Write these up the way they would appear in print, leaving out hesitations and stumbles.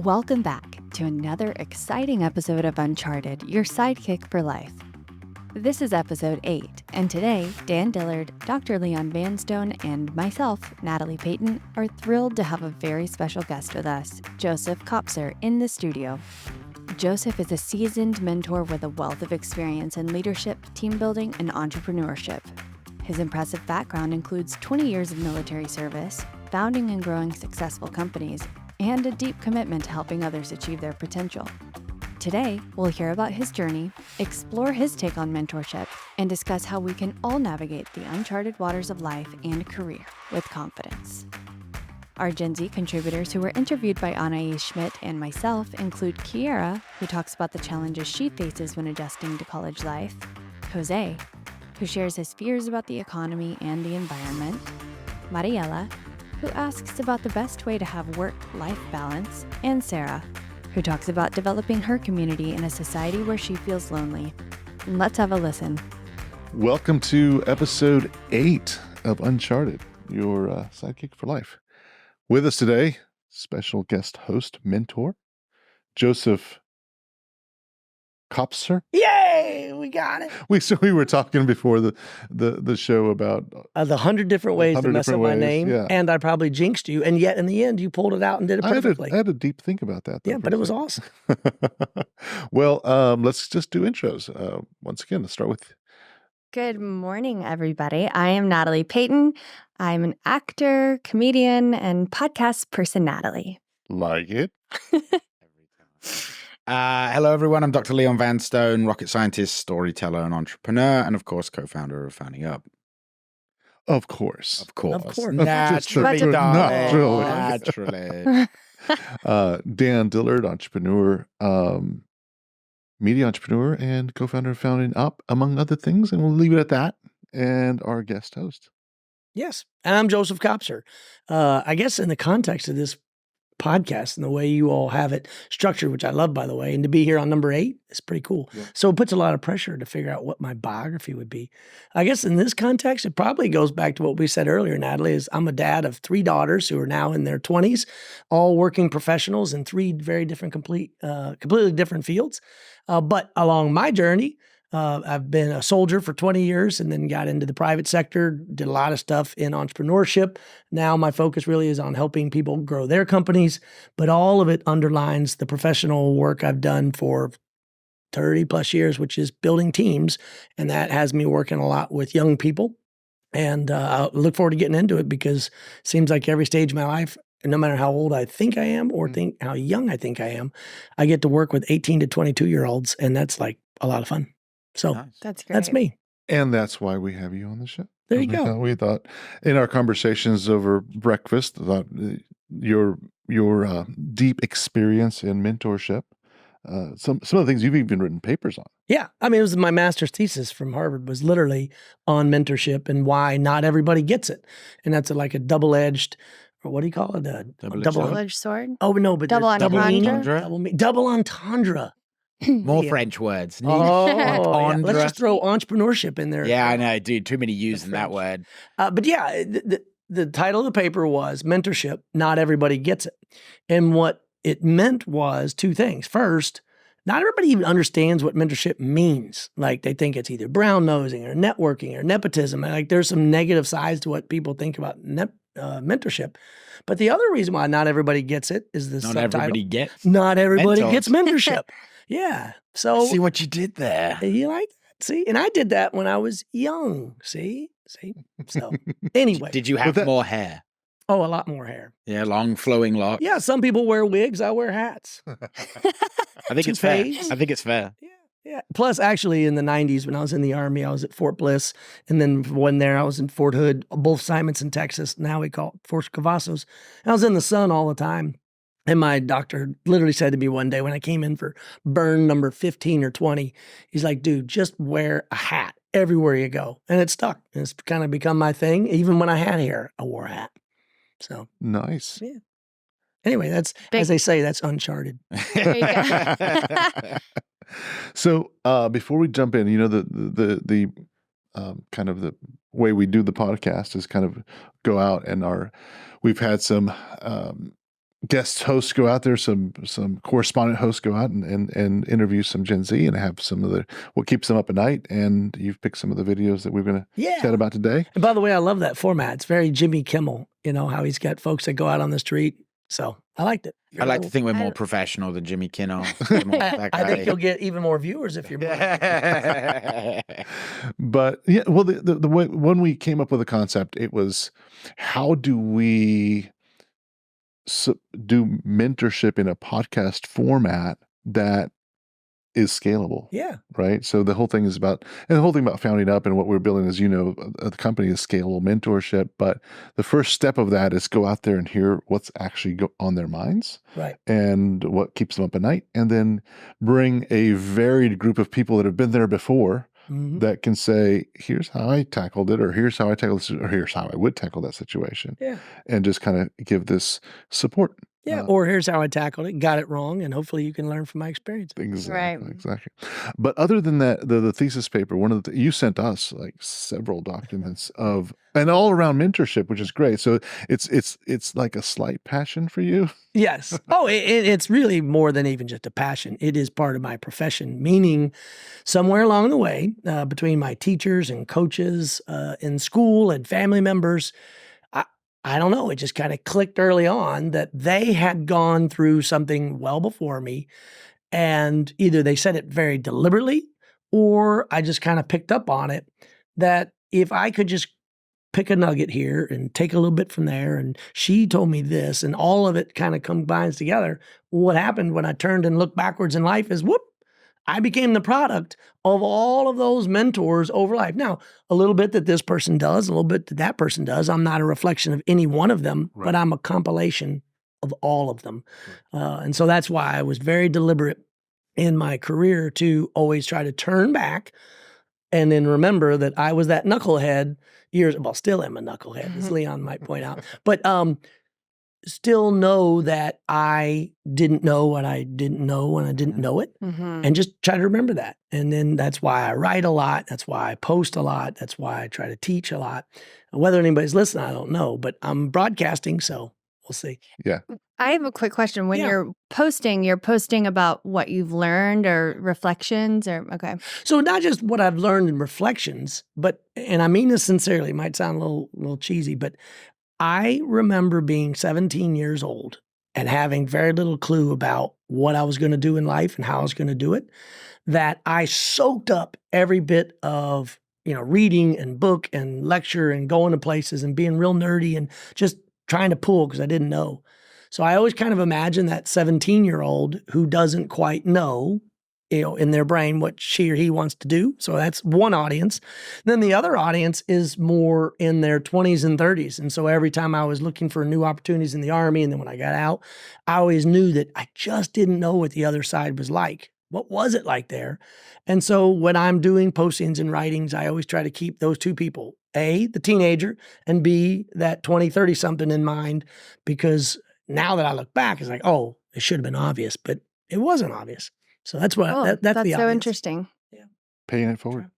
Welcome back to another exciting episode of Uncharted Your Sidekick for Life. This is episode 8, and today, Dan Dillard, Dr. Leon Vanstone, and myself, Natalie Peyton, are thrilled to have a very special guest with us, Joseph Kopser, in the studio. Joseph is a seasoned mentor with a wealth of experience in leadership, team building, and entrepreneurship. His impressive background includes 20 years of military service, founding and growing successful companies, and a deep commitment to helping others achieve their potential. Today, we'll hear about his journey, explore his take on mentorship, and discuss how we can all navigate the uncharted waters of life and career with confidence. Our Gen Z contributors who were interviewed by Anais Schmidt and myself include Kiera, who talks about the challenges she faces when adjusting to college life, Jose, who shares his fears about the economy and the environment, Mariela, who asks about the best way to have work-life balance, and Sarah, who talks about developing her community in a society where she feels lonely. Let's have a listen. Welcome to episode 8 of Uncharted, your sidekick for life. With us today, special guest host, mentor, Joseph Kopser. Yay! We got it. We were talking before the show about The 100 different ways to mess up my name, yeah. And I probably jinxed you, and yet in the end, you pulled it out and did it perfectly. I had a deep think about that. Yeah, but it was awesome. Well, let's just do intros. Once again, let's start with... Good morning, everybody. I am Natalie Peyton. I'm an actor, comedian, and podcast personality. Like it. Hello, everyone. I'm Dr. Leon Vanstone, rocket scientist, storyteller, and entrepreneur, and of course, co-founder of Founding Up. Of course. Naturally. Naturally. Dan Dillard, entrepreneur, media entrepreneur, and co-founder of Founding Up, among other things. And we'll leave it at that. And our guest host. Yes, and I'm Joseph Kopser. I guess in the context of this podcast and the way you all have it structured, which I love, by the way, and to be here on number 8 is pretty cool. Yeah. So it puts a lot of pressure to figure out what my biography would be. I guess in this context, it probably goes back to what we said earlier, Natalie, is I'm a dad of 3 daughters who are now in their 20s, all working professionals in 3 very different, completely different fields. But along my journey, I've been a soldier for 20 years and then got into the private sector, did a lot of stuff in entrepreneurship. Now my focus really is on helping people grow their companies, but all of it underlines the professional work I've done for 30 plus years, which is building teams. And that has me working a lot with young people. And I look forward to getting into it because it seems like every stage of my life, no matter how old I think I am or think how young I think I am, I get to work with 18 to 22-year-olds. And that's like a lot of fun. So nice. That's great. That's me. And that's why we have you on the show. There you go. We thought in our conversations over breakfast, your deep experience in mentorship, some of the things you've even written papers on. Yeah. I mean, it was my master's thesis from Harvard was literally on mentorship and why not everybody gets it. And that's like a double-edged, or what do you call it? A double-edged sword? Oh, no, but double entendre. Double entendre. More French words. Yeah. Let's just throw entrepreneurship in there. Yeah, I know, dude. Too many using that word. But yeah, the title of the paper was Mentorship, Not Everybody Gets It. And what it meant was 2 things. First, not everybody even understands what mentorship means. Like they think it's either brown nosing or networking or nepotism. And like there's some negative sides to what people think about mentorship. But the other reason why not everybody gets it is the subtitle. Not everybody gets mentorship. Yeah. So see what you did there. You like that? See? And I did that when I was young. See? So anyway. Did you have more hair? Oh, a lot more hair. Yeah, long flowing locks. Yeah, some people wear wigs. I wear hats. I think it's fair. I think it's fair. Yeah. Plus, actually, in the 90s, when I was in the Army, I was at Fort Bliss. And then when there, I was in Fort Hood, both Simonson, Texas. Now we call it Fort Cavazos. And I was in the sun all the time. And my doctor literally said to me one day when I came in for burn number 15 or 20, he's like, dude, just wear a hat everywhere you go. And it stuck. And it's kind of become my thing. Even when I had hair, I wore a hat. So nice. Yeah. Anyway, that's as they say, that's Uncharted. There you go. So before we jump in, the kind of the way we do the podcast is kind of go out and we've had some guest hosts go out there, some correspondent hosts go out and interview some Gen Z and have some of what keeps them up at night. And you've picked some of the videos that we're going to chat about today. And by the way, I love that format. It's very Jimmy Kimmel, how he's got folks that go out on the street. So I liked it. I like to think we're more professional than Jimmy Kimmel. I think you'll get even more viewers if you're more. But yeah, well, the way when we came up with the concept, it was how do we do mentorship in a podcast format that is scalable. Yeah. Right. So the whole thing is about, and the whole thing about founding up and what we're building, as the company is scalable mentorship. But the first step of that is go out there and hear what's actually on their minds. Right. And what keeps them up at night. And then bring a varied group of people that have been there before that can say, here's how I tackled it, or here's how I tackled this, or here's how I would tackle that situation. Yeah. And just kind of give this support. Yeah, or here's how I tackled it, got it wrong, and hopefully you can learn from my experience. Exactly. But other than that, the thesis paper, you sent us like several documents and all around mentorship, which is great. So it's like a slight passion for you. Yes. Oh, it's really more than even just a passion. It is part of my profession, meaning somewhere along the way, between my teachers and coaches in school and family members, I don't know. It just kind of clicked early on that they had gone through something well before me. And either they said it very deliberately, or I just kind of picked up on it, that if I could just pick a nugget here and take a little bit from there, and she told me this, and all of it kind of combines together. What happened when I turned and looked backwards in life is, I became the product of all of those mentors over life. Now, a little bit that this person does, a little bit that that person does. I'm not a reflection of any one of them, but I'm a compilation of all of them. And so that's why I was very deliberate in my career to always try to turn back and then remember that I was that knucklehead still am a knucklehead, as Leon might point out, but still know that I didn't know what I didn't know when I didn't know it, and just try to remember that. And then that's why I write a lot. That's why I post a lot. That's why I try to teach a lot. Whether anybody's listening, I don't know, but I'm broadcasting, so we'll see. Yeah. I have a quick question. When you're posting about what you've learned or reflections okay. So not just what I've learned in reflections, but, and I mean this sincerely, it might sound a little cheesy, but I remember being 17 years old and having very little clue about what I was going to do in life and how I was going to do it, that I soaked up every bit of, reading and book and lecture and going to places and being real nerdy and just trying to pull because I didn't know. So I always kind of imagine that 17-year-old who doesn't quite know, in their brain what she or he wants to do. So that's one audience. Then the other audience is more in their 20s and 30s. And so every time I was looking for new opportunities in the Army, and then when I got out, I always knew that I just didn't know what the other side was like. What was it like there? And so when I'm doing postings and writings, I always try to keep those two people, A, the teenager, and B, that 20, 30 something in mind, because now that I look back, it's like, oh, it should have been obvious, but it wasn't obvious. So that's what that's the so audience. Interesting. Yeah, paying it forward.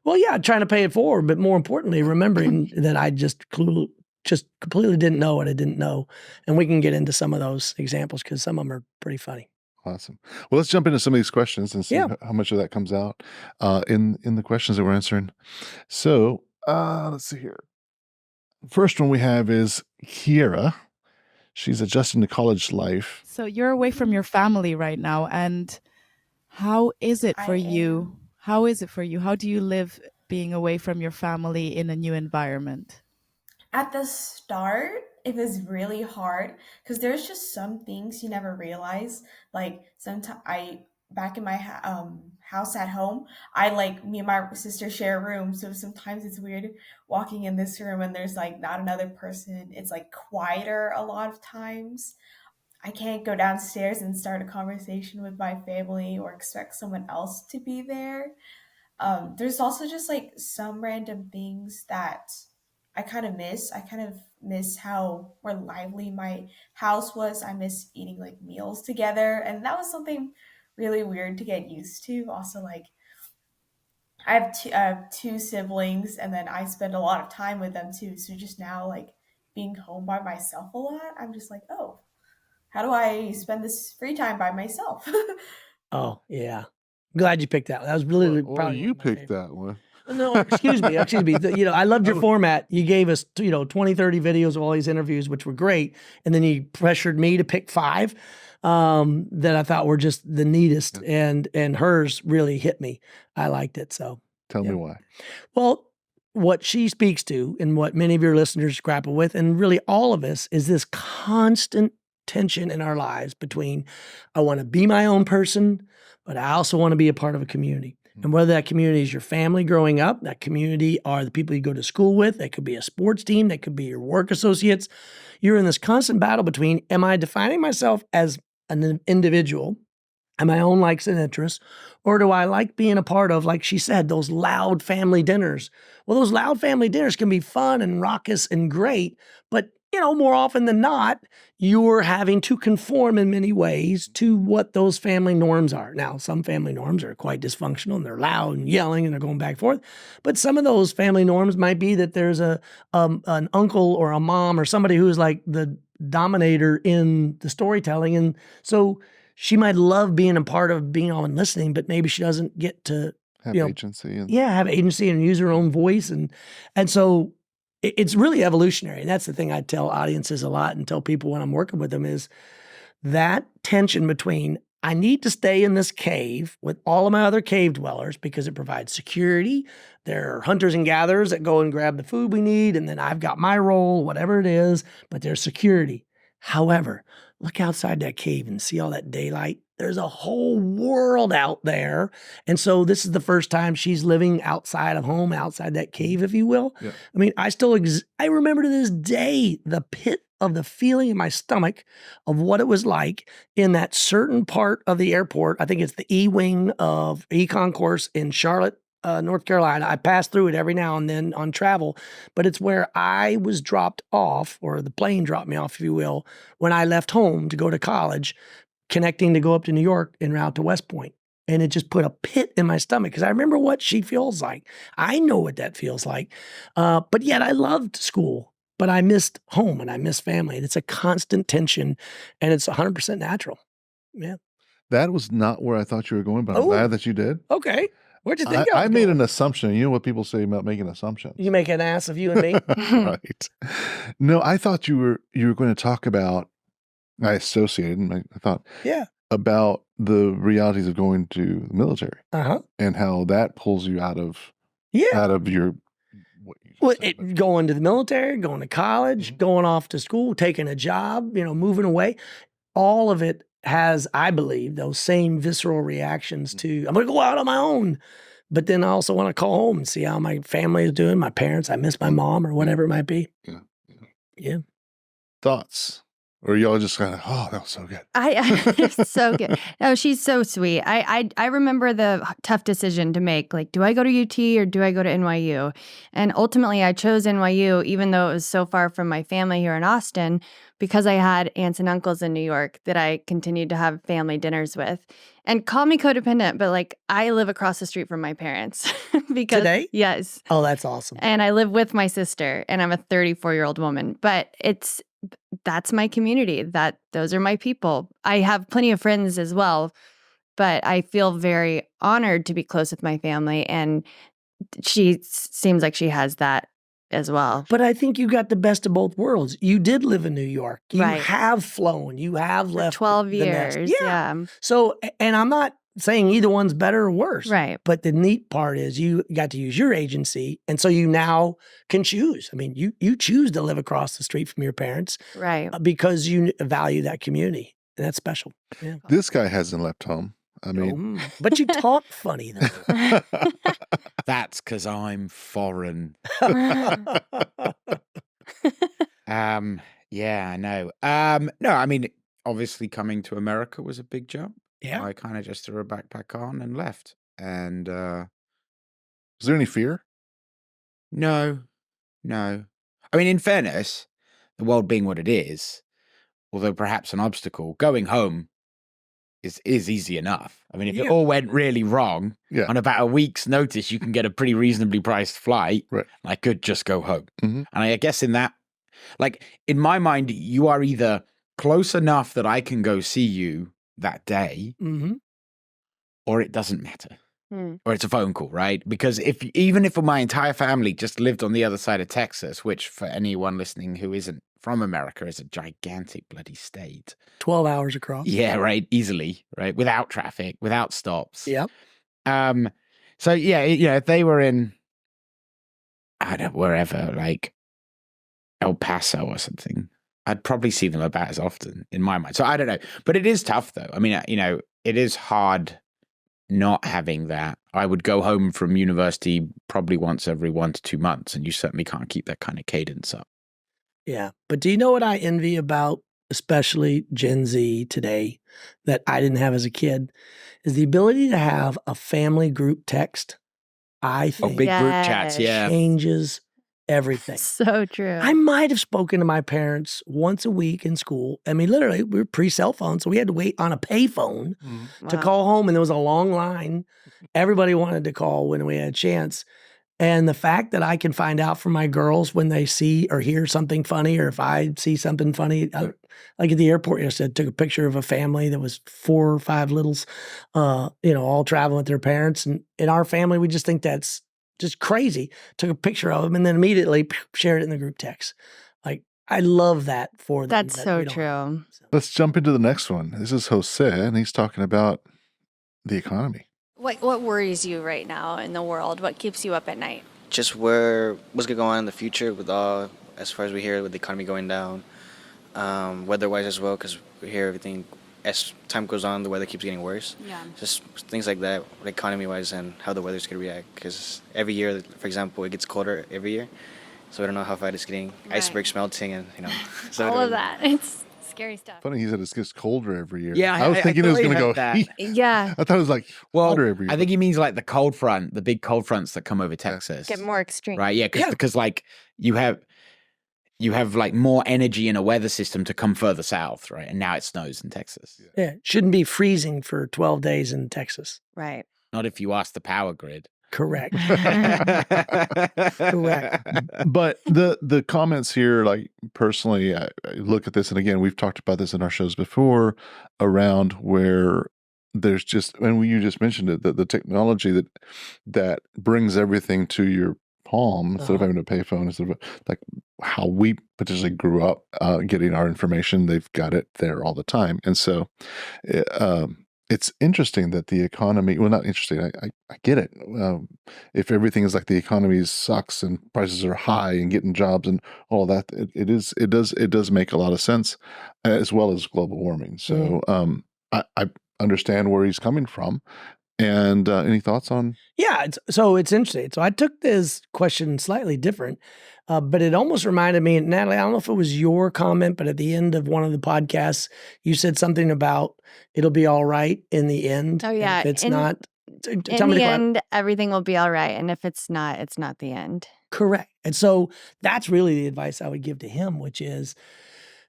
Well, yeah, trying to pay it forward, but more importantly, remembering that I just completely didn't know what I didn't know, and we can get into some of those examples because some of them are pretty funny. Awesome. Well, let's jump into some of these questions and see how much of that comes out in the questions that we're answering. So let's see here. First one we have is Kiera. She's adjusting to college life. So you're away from your family right now, and how is it for you? How is it for you? How do you live being away from your family in a new environment? At the start, it was really hard because there's just some things you never realize. Like sometimes back in my house at home, me and my sister share a room. So sometimes it's weird walking in this room and there's like not another person. It's like quieter a lot of times. I can't go downstairs and start a conversation with my family or expect someone else to be there. There's also just like some random things that I kind of miss. I kind of miss how more lively my house was. I miss eating like meals together. And that was something really weird to get used to. Also, like I have two siblings and then I spend a lot of time with them too. So just now like being home by myself a lot, I'm just like, oh, how do I spend this free time by myself? Oh, yeah. Glad you picked that. That was really Or probably you one of my picked favorite. that one. No, excuse me. I loved your format. You gave us, 20, 30 videos of all these interviews, which were great. And then you pressured me to pick 5 that I thought were just the neatest. Yeah. And hers really hit me. I liked it. So Tell me why. well, what she speaks to and what many of your listeners grapple with, and really all of us, is this constant tension in our lives between I want to be my own person, but I also want to be a part of a community. And whether that community is your family growing up, that community are the people you go to school with, that could be a sports team, that could be your work associates. You're in this constant battle between, am I defining myself as an individual and my own likes and interests, or do I like being a part of, like she said, those loud family dinners? Well, those loud family dinners can be fun and raucous and great, but more often than not, you're having to conform in many ways to what those family norms are. Now, some family norms are quite dysfunctional and they're loud and yelling and they're going back and forth. But some of those family norms might be that there's an uncle or a mom or somebody who's like the dominator in the storytelling. And so she might love being a part of being on and listening, but maybe she doesn't get to have agency. Have agency and use her own voice. And so it's really evolutionary. And that's the thing I tell audiences a lot and tell people when I'm working with them is that tension between I need to stay in this cave with all of my other cave dwellers because it provides security. There are hunters and gatherers that go and grab the food we need. And then I've got my role, whatever it is, but there's security. However, look outside that cave and see all that daylight. There's a whole world out there. And so this is the first time she's living outside of home, outside that cave, if you will. Yeah. I mean, I remember to this day the pit of the feeling in my stomach of what it was like in that certain part of the airport. I think it's the E-wing of E-concourse in Charlotte, North Carolina. I pass through it every now and then on travel, but it's where I was dropped off, or the plane dropped me off, if you will, when I left home to go to college, connecting to go up to New York en route to West Point. And it just put a pit in my stomach because I remember what she feels like. I know what that feels like. But yet I loved school, but I missed home and I missed family. And it's a constant tension and it's 100% natural. Yeah. That was not where I thought you were going, but I'm glad that you did. Okay. Where'd you think I made an assumption. You know what people say about making assumptions? You make an ass of you and me? Right. No, I thought you were going to talk about, I associated, and I thought about the realities of going to the military and how that pulls you out of your going to the military, going to college, going off to school, taking a job, moving away. All of it has, I believe, those same visceral reactions to, I'm going to go out on my own. But then I also want to call home and see how my family is doing, my parents, I miss my mom or whatever it might be. Yeah. Thoughts? Or y'all just kind of, oh, that was so good. It's so good. No, she's so sweet. I remember the tough decision to make, like, do I go to UT or do I go to NYU? And ultimately I chose NYU, even though it was so far from my family here in Austin, because I had aunts and uncles in New York that I continued to have family dinners with. And call me codependent, but like I live across the street from my parents. Because today? Yes. Oh, that's awesome. And I live with my sister and I'm a 34-year-old woman, but that's my community. Those are my people. I have plenty of friends as well, but I feel very honored to be close with my family. And she seems like she has that as well. But I think you got the best of both worlds. You did live in New York. You Right. have flown. You have For left 12 the nest. years. Yeah. So, and I'm not saying either one's better or worse. Right. But the neat part is you got to use your agency. And so you now can choose. I mean, you choose to live across the street from your parents. Right. Because you value that community. And that's special. Yeah. This guy hasn't left home. I mean, but you talk funny though. That's because I'm foreign. Yeah, I know. No, I mean, obviously coming to America was a big jump. Yeah. I kind of just threw a backpack on and left. And was there any fear? no. I mean, in fairness, the world being what it is, although perhaps an obstacle, going home is easy enough. I mean, if it all went really wrong, on about a week's notice, you can get a pretty reasonably priced flight. Right. I could just go home. Mm-hmm. And I guess in that, like, in my mind, you are either close enough that I can go see you that day, Mm-hmm. or it doesn't matter. Or it's a phone call, right? Because even if my entire family just lived on the other side of Texas, which for anyone listening who isn't from America is a gigantic bloody state. 12 hours across. Yeah, right. Easily, right? Without traffic, without stops. Yep. So yeah, if they were in, I don't know, wherever, like El Paso or something, I'd probably see them about as often in my mind. So I don't know, but it is tough though. I mean, it is hard not having that. I would go home from university probably once every 1 to 2 months, and you certainly can't keep that kind of cadence up. Yeah. But do you know what I envy about especially Gen Z today that I didn't have as a kid is the ability to have a family group text. I think big group chats, yeah. changes everything. So true. I might have spoken to my parents once a week in school. I mean, literally, we were pre-cell phone, so we had to wait on a payphone to call home, and there was a long line. Everybody wanted to call when we had a chance. And the fact that I can find out from my girls when they see or hear something funny, or if I see something funny, like at the airport yesterday, I took a picture of a family that was 4 or 5 littles, all traveling with their parents. And in our family, we just think that's just crazy. Took a picture of them and then immediately shared it in the group text. Like, I love that for them. That's so true. Let's jump into the next one. This is Jose, and he's talking about the economy. What worries you right now in the world? What keeps you up at night? Just what's going to go on in the future with all, as far as we hear, with the economy going down, weather-wise as well, because we hear everything, as time goes on, the weather keeps getting worse. Yeah. Just things like that, economy-wise, and how the weather's going to react, because every year, for example, it gets colder every year, so we don't know how fast it's getting, icebergs melting, and, so all of that. It's scary stuff. Funny, he said it gets colder every year. Yeah, I was thinking it was going to go that. Yeah. I thought it was like hotter every year. I think he means like the cold front, the big cold fronts that come over Texas. Get more extreme. Right, yeah, because like you have like more energy in a weather system to come further south, right? And now it snows in Texas. Yeah, it shouldn't be freezing for 12 days in Texas. Right. Not if you ask the power grid. Correct. Correct. But the comments here, like personally, I look at this, and again, we've talked about this in our shows before, around where there's just, and you just mentioned it, that the technology that brings everything to your palm instead of having a payphone, instead of like how we potentially grew up getting our information, they've got it there all the time, and so. It's interesting that the economy, well, not interesting, I get it. If everything is like the economy sucks and prices are high and getting jobs and all that, it does make a lot of sense, as well as global warming. So I understand where he's coming from. And any thoughts on? Yeah, it's interesting. So I took this question slightly different, but it almost reminded me, Natalie, I don't know if it was your comment, but at the end of one of the podcasts, you said something about it'll be all right in the end. Oh, yeah. If it's not, in the end, everything will be all right. And if it's not the end. Correct. And so that's really the advice I would give to him, which is,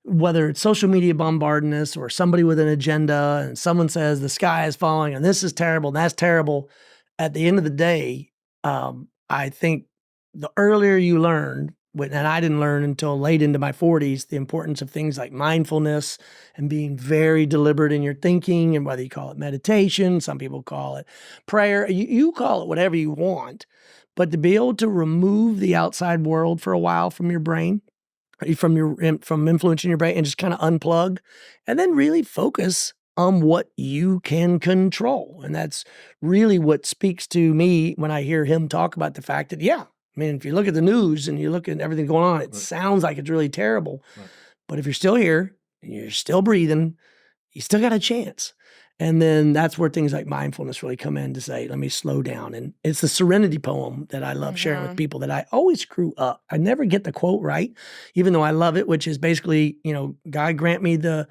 whether it's social media bombarding us or somebody with an agenda and someone says the sky is falling and this is terrible and that's terrible, at the end of the day, I think the earlier you learn, and I didn't learn until late into my 40s, the importance of things like mindfulness and being very deliberate in your thinking, and whether you call it meditation, some people call it prayer, you call it whatever you want, but to be able to remove the outside world for a while from your brain, from influencing your brain, and just kind of unplug, and then really focus on what you can control. And that's really what speaks to me when I hear him talk about the fact that, yeah, I mean, if you look at the news and you look at everything going on, it sounds like it's really terrible. Right. But if you're still here and you're still breathing, you still got a chance. And then that's where things like mindfulness really come in to say, let me slow down. And it's the Serenity poem that I love sharing with people that I always screw up. I never get the quote right, even though I love it, which is basically, God grant me the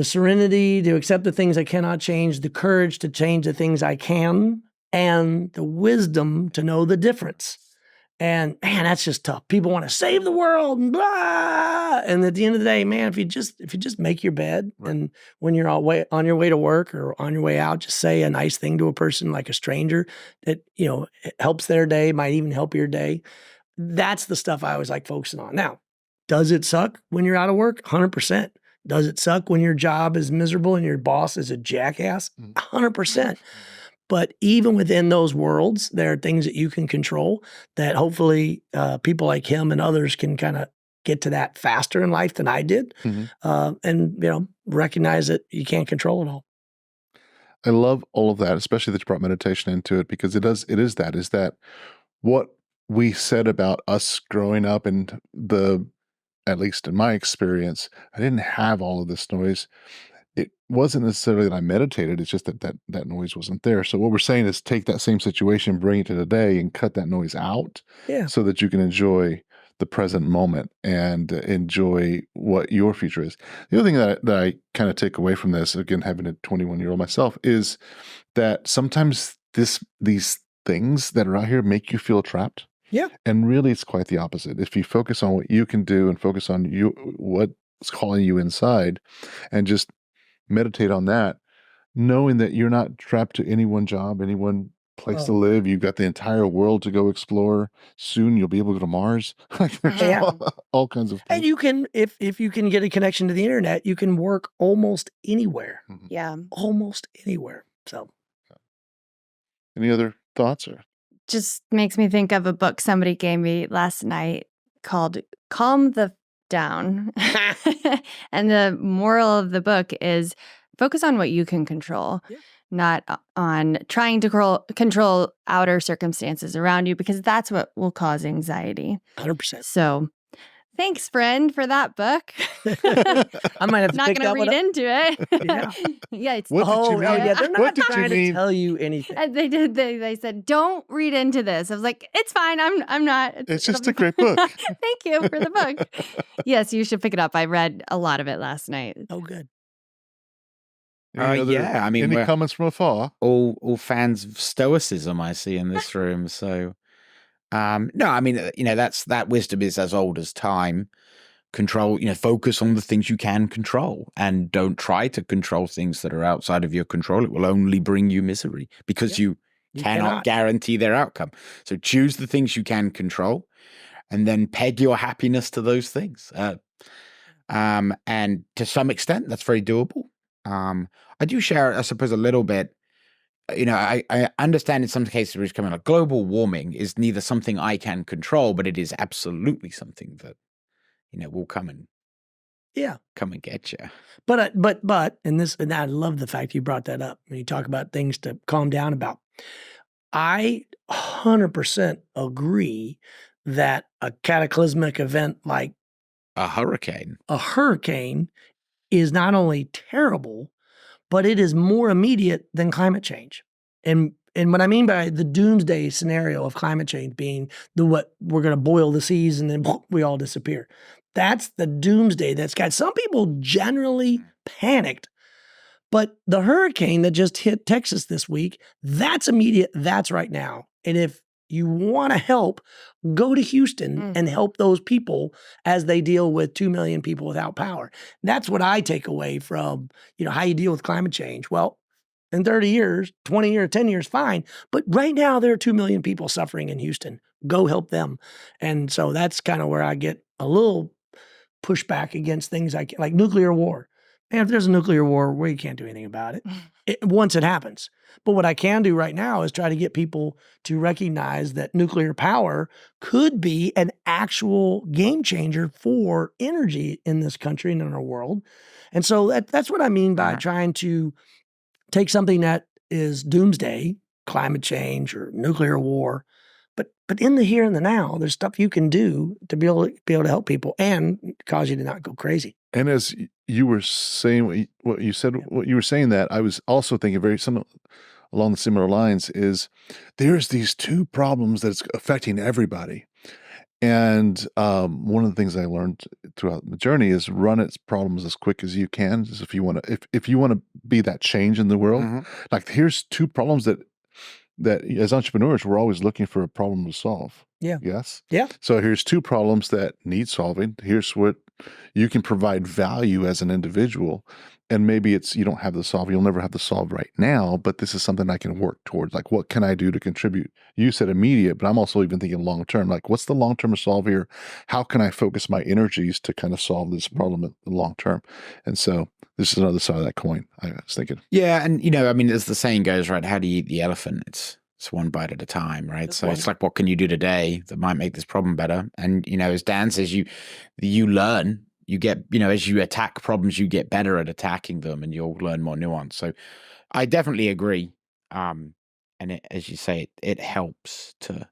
serenity to accept the things I cannot change, the courage to change the things I can, and the wisdom to know the difference. And man, that's just tough. People want to save the world and blah. And at the end of the day, man, if you just make your bed, right, and when you're on your way to work or on your way out, just say a nice thing to a person, like a stranger, that, it helps their day, might even help your day. That's the stuff I always like focusing on. Now, Does it suck when you're out of work? 100%. Does it suck when your job is miserable and your boss is a jackass? 100%. But even within those worlds, there are things that you can control that hopefully people like him and others can kind of get to that faster in life than I did. And, recognize that you can't control it all. I love all of that, especially that you brought meditation into it, because is that what we said about us growing up and at least in my experience, I didn't have all of this noise. It wasn't necessarily that I meditated. It's just that noise wasn't there. So what we're saying is take that same situation, bring it to today and cut that noise out so that you can enjoy the present moment and enjoy what your future is. The other thing that I kind of take away from this, again, having a 21-year-old myself, is that sometimes these things that are out here make you feel trapped. Yeah. And really it's quite the opposite. If you focus on what you can do and focus on what's calling you inside and just meditate on that, knowing that you're not trapped to any one job, any one place to live. You've got the entire world to go explore. Soon you'll be able to go to Mars. There's all kinds of things. And you can, if you can get a connection to the internet, you can work almost anywhere. Yeah. Almost anywhere. So. Any other thoughts? Or just makes me think of a book somebody gave me last night called Calm the Down. And the moral of the book is focus on what you can control, not on trying to control outer circumstances around you, because that's what will cause anxiety. 100%. So thanks, friend, for that book. I might have to not pick going to that read one up. into it. Yeah. Yeah, it's What did you mean? They're not What did trying you to mean? tell you anything. And they did. They said, "Don't read into this." I was like, "It's fine. I'm not." It's just it'll a be great fine." book. Thank you for the book. Yes, you should pick it up. I read a lot of it last night. Oh, good. Any comments from afar? All fans of stoicism I see in this room. So, no, I mean, that wisdom is as old as time. Control, focus on the things you can control and don't try to control things that are outside of your control. It will only bring you misery because you cannot guarantee their outcome. So choose the things you can control and then peg your happiness to those things. And to some extent, that's very doable. I do share, I suppose, a little bit. I understand in some cases where it's coming like global warming is neither something I can control, but it is absolutely something that will come and get you. But and I love the fact you brought that up when you talk about things to calm down about. I 100% agree that a cataclysmic event like a hurricane is not only terrible, but it is more immediate than climate change. And what I mean by the doomsday scenario of climate change being what we're going to boil the seas and then we all disappear. That's the doomsday that's got some people generally panicked. But the hurricane that just hit Texas this week, that's immediate. That's right now. And if you want to help, go to Houston and help those people as they deal with 2 million people without power. That's what I take away from, how you deal with climate change. Well, in 30 years, 20 years, 10 years, fine. But right now there are 2 million people suffering in Houston. Go help them. And so that's kind of where I get a little pushback against things like nuclear war. And if there's a nuclear war, we can't do anything about it once it happens. But what I can do right now is try to get people to recognize that nuclear power could be an actual game changer for energy in this country and in our world. And so that's what I mean by trying to take something that is doomsday, climate change or nuclear war, but in the here and the now, there's stuff you can do to be able to help people and cause you to not go crazy. And as you were saying what you were saying that, I was also thinking very similar along the similar lines is there's these two problems that's affecting everybody. And one of the things I learned throughout the journey is run its problems as quick as you can. Just if you want to be that change in the world, like here's two problems that as entrepreneurs, we're always looking for a problem to solve. Yeah. Yes. Yeah. So here's two problems that need solving. Here's what You can provide value as an individual, and maybe it's, you don't have the solve. You'll never have the solve right now, but this is something I can work towards. Like, what can I do to contribute? You said immediate, but I'm also even thinking long term. Like, what's the long term solve here? How can I focus my energies to kind of solve this problem in the long term? And so this is another side of that coin, I was thinking. Yeah, and I mean, as the saying goes, right? How do you eat the elephant? It's one bite at a time, right? So it's like, what can you do today that might make this problem better? And as Dan says, you learn. You get, as you attack problems, you get better at attacking them, and you'll learn more nuance. So I definitely agree. And as you say, it helps to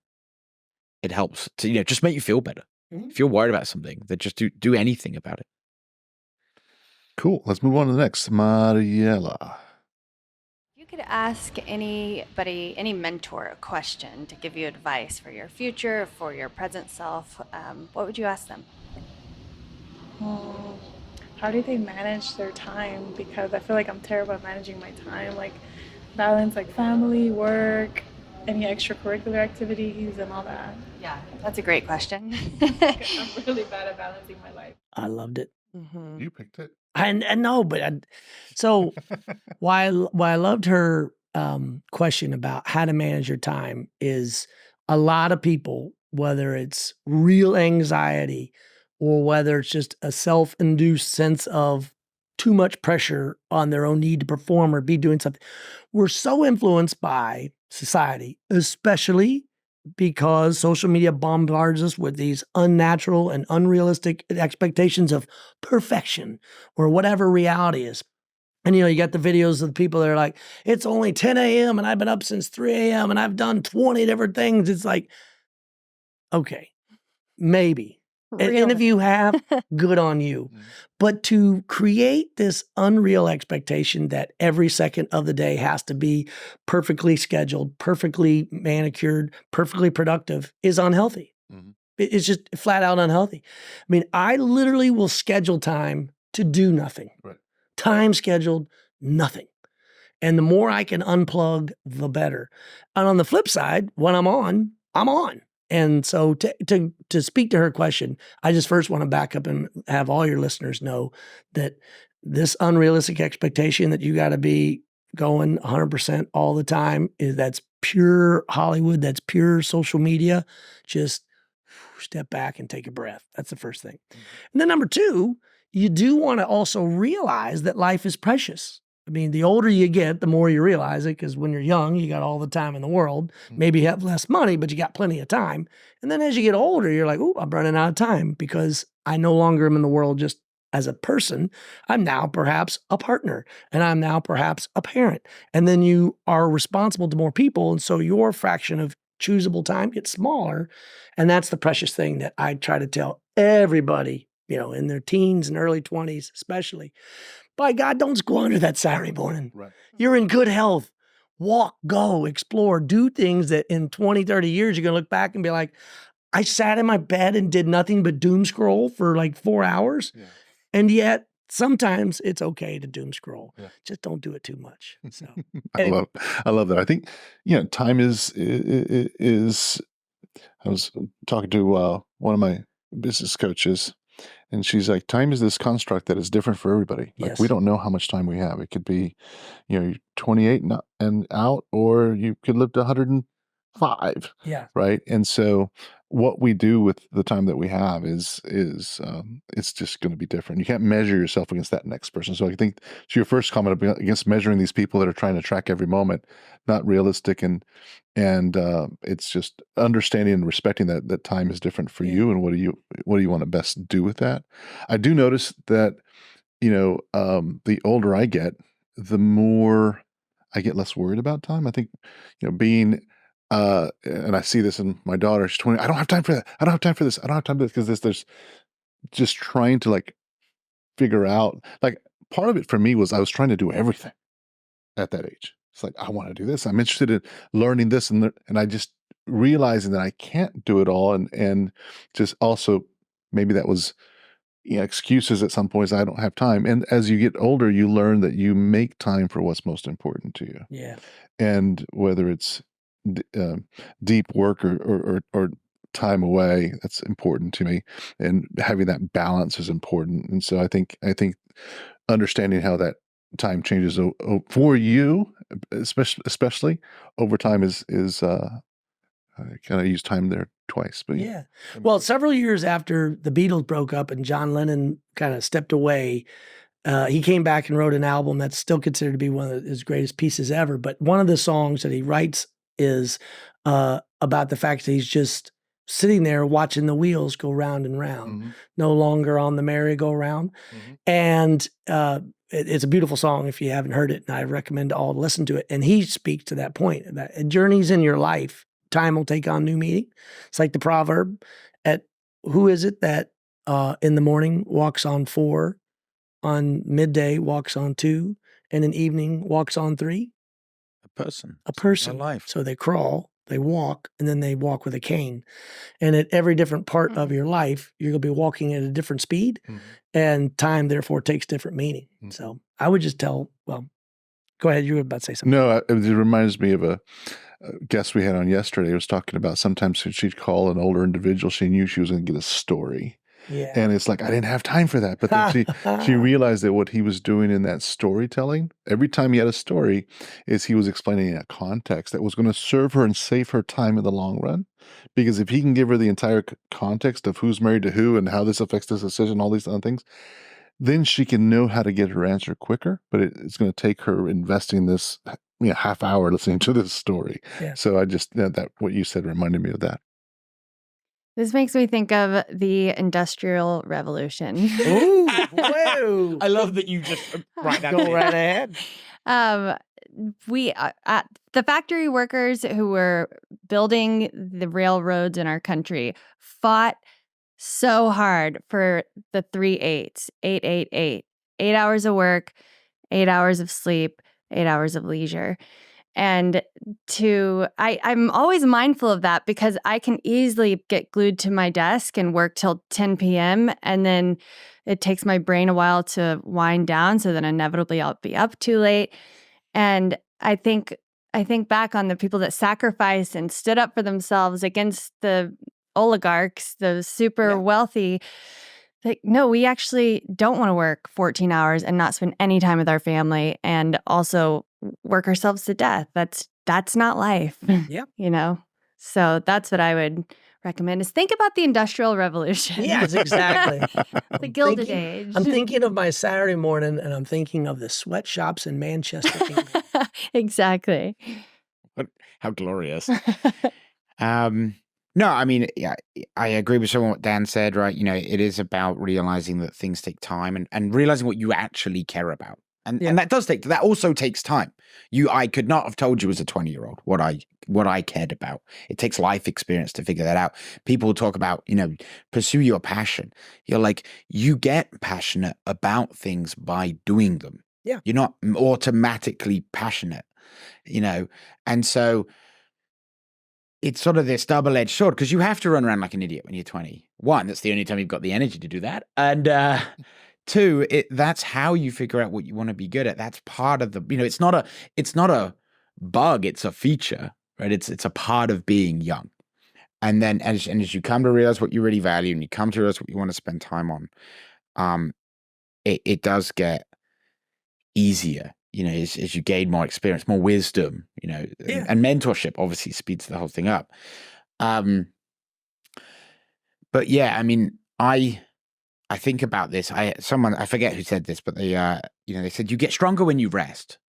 just make you feel better. Mm-hmm. If you're worried about something, then just do anything about it. Cool. Let's move on to the next. Mariela. You could ask anybody, any mentor, a question to give you advice for your future, for your present self. What would you ask them? How do they manage their time? Because I feel like I'm terrible at managing my time, like balance like family, work, any extracurricular activities and all that. Yeah, that's a great question. I'm really bad at balancing my life. I loved it. Mm-hmm. You picked it. I know, but so why I loved her question about how to manage your time is a lot of people, whether it's real anxiety or whether it's just a self-induced sense of too much pressure on their own need to perform or be doing something, we're so influenced by society, especially because social media bombards us with these unnatural and unrealistic expectations of perfection or whatever reality is. And, you got the videos of the people that are like, it's only 10 a.m. and I've been up since 3 a.m. and I've done 20 different things. It's like, okay, maybe. And if you have, good on you. But to create this unreal expectation that every second of the day has to be perfectly scheduled, perfectly manicured, perfectly productive is unhealthy. Mm-hmm. It's just flat out unhealthy. I mean, I literally will schedule time to do nothing. Right. Time scheduled, nothing. And the more I can unplug, the better. And on the flip side, when I'm on, I'm on. And so to speak to her question, I just first want to back up and have all your listeners know that this unrealistic expectation that you got to be going 100% all the time, that's pure Hollywood, that's pure social media. Just step back and take a breath. That's the first thing. Mm-hmm. And then number two, you do want to also realize that life is precious. I mean, the older you get, the more you realize it, because when you're young, you got all the time in the world. Maybe you have less money, but you got plenty of time. And then as you get older, you're like, oh, I'm running out of time because I no longer am in the world just as a person. I'm now perhaps a partner, and I'm now perhaps a parent. And then you are responsible to more people. And so your fraction of choosable time gets smaller. And that's the precious thing that I try to tell everybody, in their teens and early 20s especially. By God, don't squander that Saturday morning. Right. You're in good health. Walk, go, explore, do things that in 20, 30 years, you're going to look back and be like, I sat in my bed and did nothing but doom scroll for like 4 hours. Yeah. And yet sometimes it's okay to doom scroll. Yeah. Just don't do it too much. So anyway. I love that. I think, time is I was talking to one of my business coaches, and she's like, time is this construct that is different for everybody. Like, yes. We don't know how much time we have. It could be, you're 28 and out, or you could live to 105. Yeah. Right. And so what we do with the time that we have is it's just going to be different. You can't measure yourself against that next person. So I think to your first comment against measuring these people that are trying to track every moment, not realistic, and it's just understanding and respecting that time is different for you, and what do you want to best do with that. I do notice that the older I get, the more I get less worried about time. I think being and I see this in my daughter. She's 20. I don't have time for that. I don't have time for this. I don't have time for this, because there's just trying to figure out. Part of it for me was I was trying to do everything at that age. It's like, I want to do this. I'm interested in learning this, and I just realizing that I can't do it all, and just also maybe that was excuses at some points. I don't have time. And as you get older, you learn that you make time for what's most important to you. Yeah. And whether it's deep work or time away, that's important to me, and having that balance is important. And so I think understanding how that time changes for you, especially over time, is I kind of use time there twice. But yeah. Well, several years after the Beatles broke up and John Lennon kind of stepped away, he came back and wrote an album that's still considered to be one of his greatest pieces ever. But one of the songs that he writes is about the fact that he's just sitting there watching the wheels go round and round, no longer on the merry-go-round. And it's a beautiful song if you haven't heard it, and I recommend all to listen to it. And he speaks to that point about journeys in your life. Time will take on new meaning. It's like the proverb who is it that in the morning walks on 4, on midday walks on 2, and in evening walks on 3? A person. A person. Life. So they crawl, they walk, and then they walk with a cane. And at every different part of your life, you're going to be walking at a different speed, and time therefore takes different meaning. So I would just go ahead. You were about to say something. No, it reminds me of a guest we had on yesterday. Who was talking about sometimes she'd call an older individual. She knew she was going to get a story. Yeah. And it's like, I didn't have time for that. But then she realized that what he was doing in that storytelling, every time he had a story, is he was explaining a context that was going to serve her and save her time in the long run. Because if he can give her the entire context of who's married to who and how this affects this decision, all these other things, then she can know how to get her answer quicker. But it's going to take her investing this half hour listening to this story. Yeah. So I just, that what you said reminded me of that. This makes me think of the Industrial Revolution. Ooh, whoa. I love that you just write that. Go right ahead. The factory workers who were building the railroads in our country fought so hard for the 3 8s, 8 hours of work, 8 hours of sleep, 8 hours of leisure. And I'm always mindful of that because I can easily get glued to my desk and work till 10 p.m. And then it takes my brain a while to wind down. So then inevitably I'll be up too late. And I think back on the people that sacrificed and stood up for themselves against the oligarchs, the super wealthy. Like, no, we actually don't want to work 14 hours and not spend any time with our family and also work ourselves to death. That's not life. Yep. So that's what I would recommend is think about the Industrial Revolution. Yes, exactly. The Gilded Age. I'm thinking of my Saturday morning and I'm thinking of the sweatshops in Manchester. Exactly. How glorious. No, I mean, yeah, I agree with what Dan said, right? It is about realizing that things take time and realizing what you actually care about. And that also takes time. I could not have told you as a 20-year-old what I cared about. It takes life experience to figure that out. People talk about, pursue your passion. You're like, you get passionate about things by doing them. Yeah. You're not automatically passionate, and so it's sort of this double-edged sword because you have to run around like an idiot when you're 20. One, that's the only time you've got the energy to do that. And two, that's how you figure out what you want to be good at. That's part of the, it's not a bug, it's a feature, right? It's a part of being young. And then as you come to realize what you really value and you come to realize what you want to spend time on, it does get easier, as you gain more experience, more wisdom, and mentorship obviously speeds the whole thing up. But yeah, I mean, I think about this. I forget who said this, but they said you get stronger when you rest.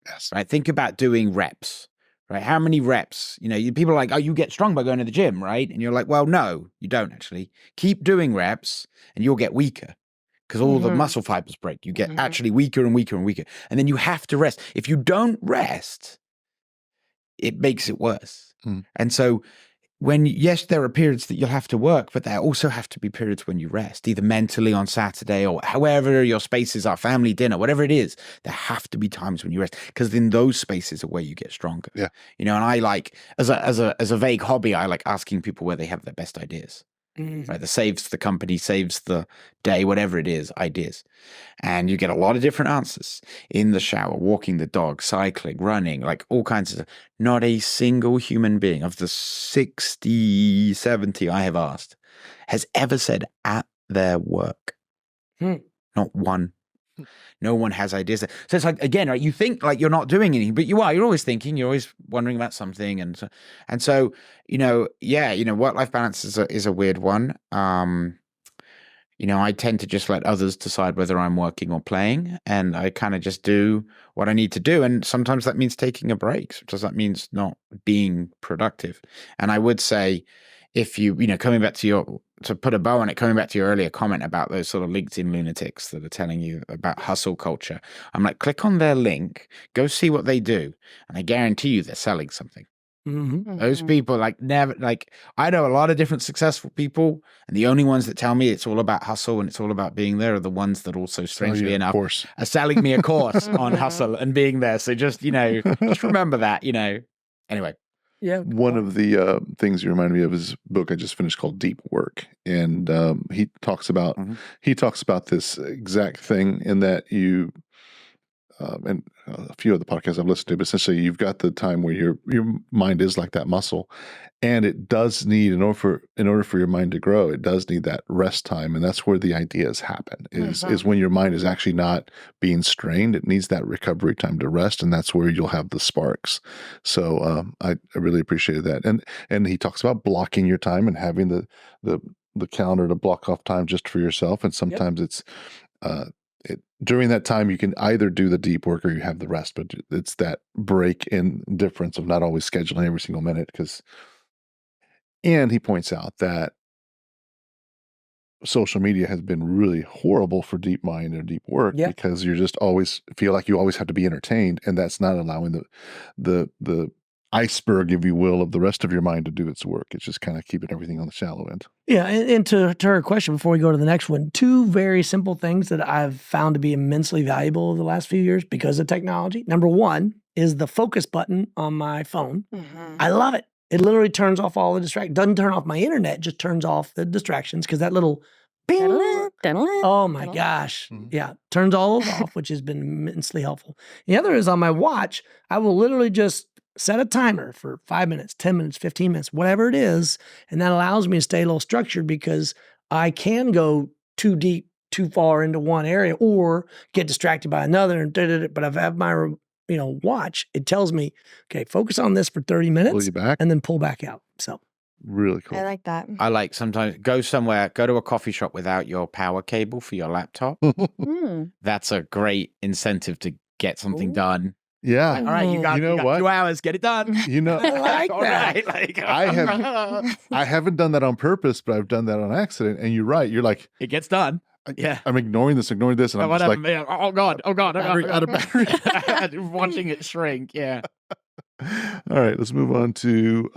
Yes. Right. Think about doing reps. Right. How many reps? People are like, oh, you get strong by going to the gym, right? And you're like, well, no, you don't actually. Keep doing reps, and you'll get weaker because all the muscle fibers break. You get actually weaker and weaker and weaker, and then you have to rest. If you don't rest, it makes it worse. And so there are periods that you'll have to work, but there also have to be periods when you rest, either mentally on Saturday or however your spaces are, family dinner, whatever it is. There have to be times when you rest because in those spaces are where you get stronger. Yeah. And I like, as a vague hobby, I like asking people where they have their best ideas. right? That saves the company, saves the day, whatever it is, ideas. And you get a lot of different answers in the shower, walking the dog, cycling, running, like all kinds of stuff. Not a single human being of the 60, 70 I have asked has ever said at their work. Not one. No one has ideas. So it's like, again, right, you think like you're not doing anything, but you are. You're always thinking. You're always wondering about something. And so, work-life balance is a weird one. I tend to just let others decide whether I'm working or playing, and I kind of just do what I need to do. And sometimes that means taking a break. Sometimes that means not being productive. And I would say, if coming back to put a bow on it, coming back to your earlier comment about those sort of LinkedIn lunatics that are telling you about hustle culture, I'm like, click on their link, go see what they do, and I guarantee you they're selling something. Those people I know a lot of different successful people, and the only ones that tell me it's all about hustle and it's all about being there are the ones that also, strangely enough, are selling me a course on hustle and being there. So just remember that, Anyway. Yeah. One of the things you remind me of is a book I just finished called Deep Work, and he talks about this exact thing in that you and a few of the podcasts I've listened to, but essentially you've got the time where your mind is like that muscle, and it does need, in order for your mind to grow, it does need that rest time, and that's where the ideas happen. Is when your mind is actually not being strained. It needs that recovery time to rest, and that's where you'll have the sparks. So I really appreciated that, and he talks about blocking your time and having the calendar to block off time just for yourself, and sometimes it's during that time, you can either do the deep work or you have the rest, but it's that break in difference of not always scheduling every single minute. And he points out that social media has been really horrible for deep mind and deep work because you just always feel like you always have to be entertained, and that's not allowing the iceberg, if you will, of the rest of your mind to do its work. It's just kind of keeping everything on the shallow end. Yeah, and to her question, before we go to the next one, two very simple things that I've found to be immensely valuable over the last few years because of technology. Number one is the focus button on my phone. I love it. It literally turns off all the distractions. Doesn't turn off my internet, just turns off the distractions because that little bing. Oh my gosh. Yeah, turns all those off, which has been immensely helpful. The other is on my watch, I will literally just set a timer for 5 minutes, 10 minutes, 15 minutes, whatever it is. And that allows me to stay a little structured because I can go too deep, too far into one area or get distracted by another. But I've had my, watch. It tells me, okay, focus on this for 30 minutes pull you back, and then pull back out. So really cool. I like that. I like sometimes go to a coffee shop without your power cable for your laptop. That's a great incentive to get something done. Yeah. All right, you got 2 hours, get it done. I like that. Right, I haven't done that on purpose, but I've done that on accident. And you're right. You're like, it gets done. Yeah. I'm ignoring this, and I'm just like, oh God. battery, out of battery. Watching it shrink. Yeah. All right, let's move on to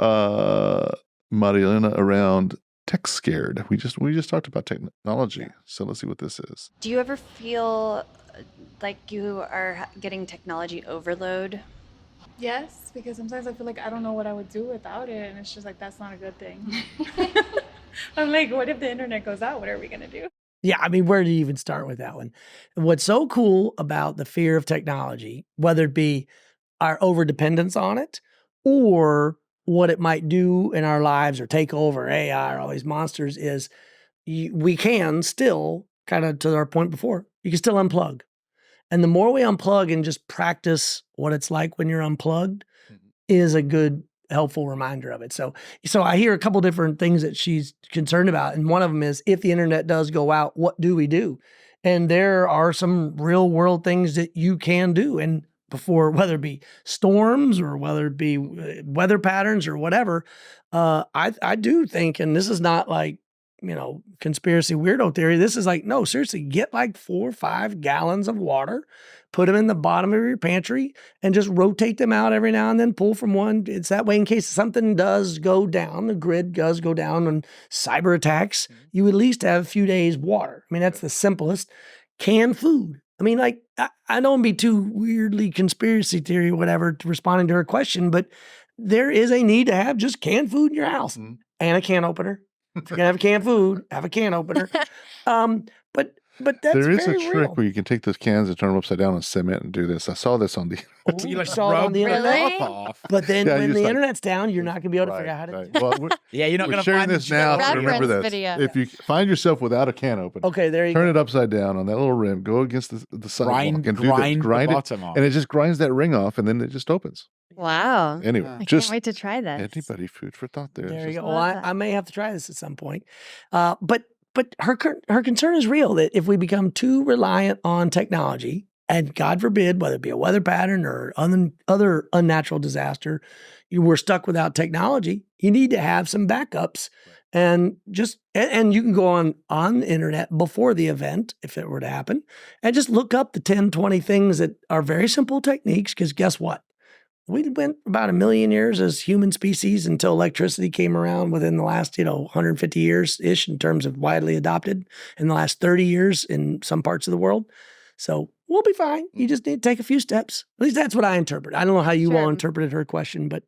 Marielena around tech scared. We just talked about technology, so let's see what this is. Do you ever feel like you are getting technology overload? Yes, because sometimes I feel like I don't know what I would do without it, and it's just like, that's not a good thing. I'm like, what if the internet goes out? What are we going to do? Yeah, I mean, where do you even start with that one? And what's so cool about the fear of technology, whether it be our overdependence on it or what it might do in our lives or take over, AI or all these monsters, is we can still, kind of to our point before, you can still unplug. And the more we unplug and just practice what it's like when you're unplugged is a good, helpful reminder of it. So I hear a couple different things that she's concerned about. And one of them is, if the internet does go out, what do we do? And there are some real world things that you can do. And before, whether it be storms or whether it be weather patterns or whatever, I do think, and this is not like, conspiracy weirdo theory. This is like, no, seriously, get like 4 or 5 gallons of water, put them in the bottom of your pantry, and just rotate them out every now and then, pull from one. It's that way in case something does go down, the grid does go down on cyber attacks, you at least have a few days water. I mean, that's the simplest. Canned food. I mean, like, I don't be too weirdly conspiracy theory, whatever, to responding to her question, but there is a need to have just canned food in your house and a can opener If you're gonna have canned food, have a can opener. But that's There is a very trick real. where you can take those cans and turn them upside down on cement and do this. I saw this on the. Oh, You like saw it on rub the the internet. top off. But then Yeah, when you the just like- internet's down, you're not gonna be able to figure out how to do it. Well, Yeah, you're not we're going to sharing find this the now. shit So on remember the- this. video. If you find yourself without a can opener, Okay, there you turn go. it upside down on that little rim. Go against the sidewalk Grind, and do this. grind the Grind it, bottom off. and it just grinds that ring off, and then it just opens. Wow. Anyway, I just can't wait to try this. anybody food for thought. There There It's you just- go. Well, Love that. I may have to try this at some point. But her concern is real that if we become too reliant on technology, and God forbid, whether it be a weather pattern or other unnatural disaster, you were stuck without technology. You need to have some backups, and you can go on the internet before the event if it were to happen, and just look up the 10, 20 things that are very simple techniques. Because guess what? We went about 1 million years as human species until electricity came around within the last, 150 years-ish in terms of widely adopted, in the last 30 years in some parts of the world. So we'll be fine. You just need to take a few steps. At least that's what I interpret. I don't know how you all Sure. interpreted her question, but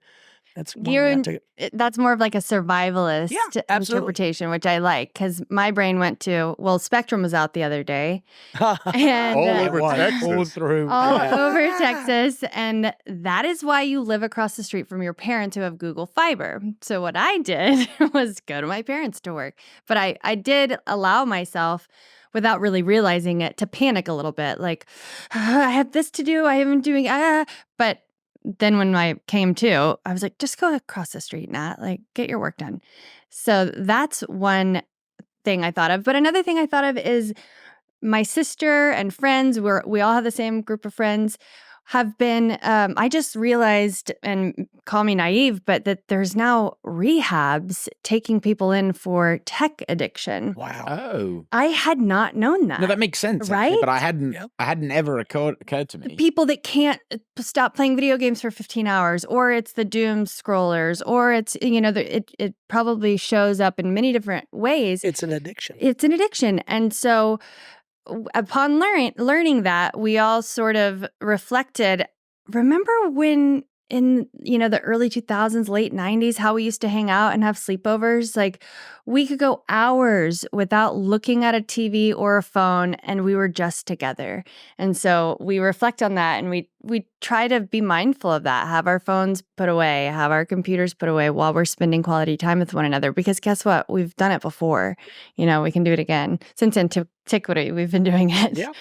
that's one way I took it. That's more of like a survivalist Yeah, absolutely. interpretation, which I like because my brain went to, Spectrum was out the other day. And All over All Texas. through. all Yeah. over Texas. And that is why you live across the street from your parents who have Google Fiber. So what I did was go to my parents to work. But I did allow myself, without really realizing it, to panic a little bit. Like, I have this to do. I haven't doing, but then when I came to, I was like, just go across the street, Nat, like get your work done. So that's one thing I thought of. But another thing I thought of is my sister and friends, we all have the same group of friends, have been, I just realized, and call me naive, but that there's now rehabs taking people in for tech addiction. Wow. Oh. I had not known that. No, that makes sense, actually, Right? but I hadn't. Yep. I hadn't ever occurred to me. People that can't stop playing video games for 15 hours, or it's the doom scrollers, or it's, it probably shows up in many different ways. It's an addiction. It's an addiction. And so upon learning that, we all sort of reflected, remember when in, the early 2000s, late 90s, how we used to hang out and have sleepovers? Like we could go hours without looking at a TV or a phone, and we were just together. And so we reflect on that, and we try to be mindful of that, have our phones put away, have our computers put away while we're spending quality time with one another. Because guess what? We've done it before. We can do it again. Since antiquity, we've been doing it. Yeah.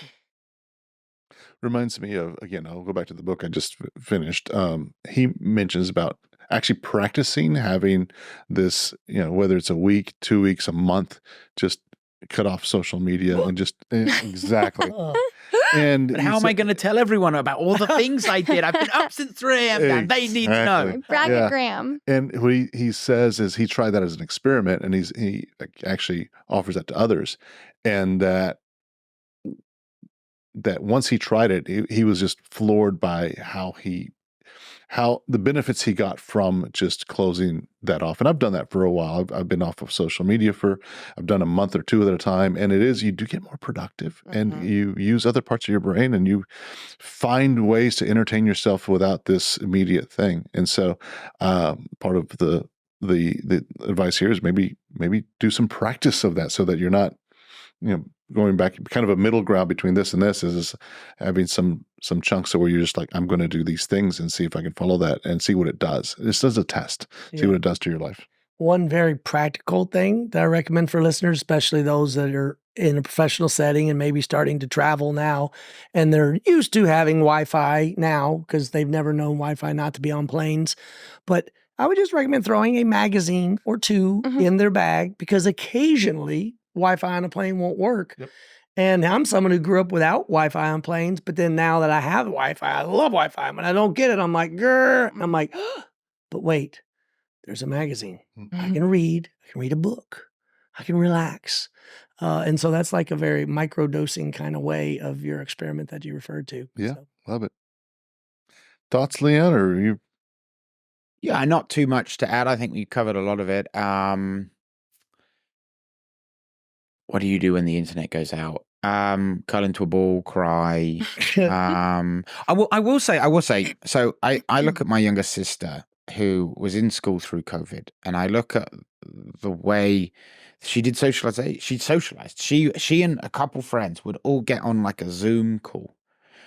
Reminds me of, again, I'll go back to the book I just finished. He mentions about actually practicing having this, whether it's a week, 2 weeks, a month, just cut off social media and just exactly. And But how am I going to tell everyone about all the things I did? I've been up since 3 a.m. Dan. They need to know. Exactly. Braggogram. And what he says is he tried that as an experiment, and he actually offers that to others, and that once he tried it, he was just floored by how the benefits he got from just closing that off. And I've done that for a while. I've been off of social media I've done a month or two at a time. And you do get more productive, and you use other parts of your brain, and you find ways to entertain yourself without this immediate thing. And so part of the advice here is maybe do some practice of that so that you're not, going back, kind of a middle ground between this and this is having some chunks where you're just like, I'm going to do these things and see if I can follow that and see what it does. This is a test. See what it does to your life. One very practical thing that I recommend for listeners, especially those that are in a professional setting and maybe starting to travel now, and they're used to having Wi-Fi now because they've never known Wi-Fi not to be on planes. But I would just recommend throwing a magazine or two in their bag, because occasionally Wi-Fi on a plane won't work. Yep. And I'm someone who grew up without Wi-Fi on planes, but then now that I have Wi-Fi, I love Wi-Fi. When I don't get it, I'm like, grr. And I'm like, but wait, there's a magazine. I can read a book. I can relax. And so that's like a very micro-dosing kind of way of your experiment that you referred to. Yeah, So. love it. Thoughts, Leon, or you? Yeah, not too much to add. I think we covered a lot of it. What do you do when the internet goes out? Curl into a ball, cry. I will say. So I look at my younger sister, who was in school through COVID, and I look at the way she did socialization. She socialized. She and a couple friends would all get on like a Zoom call.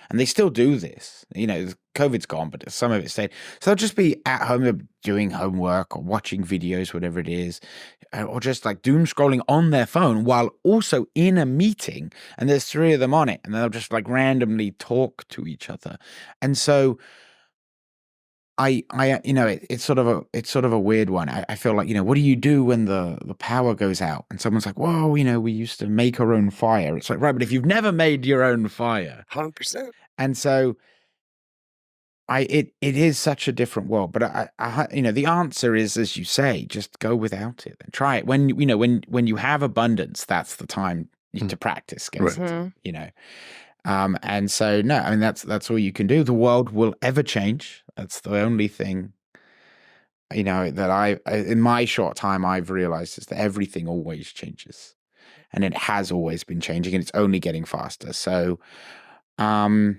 And they still do this. You know, COVID's gone, but some of it stayed. So they'll just be at home doing homework or watching videos, whatever it is, or just like doom scrolling on their phone while also in a meeting. And there's 3 of them on it, and they'll just like randomly talk to each other. And so it's sort of a weird one. I feel like, what do you do when the power goes out and someone's like, whoa, we used to make our own fire. It's like, right, but if you've never made your own fire, 100%. And so it is such a different world, but I the answer is, as you say, just go without it and try it. When you have abundance, that's the time to practice, and so, no, I mean, that's all you can do. The world will ever change. That's the only thing, that I in my short time, I've realized is that everything always changes, and it has always been changing, and it's only getting faster. So, the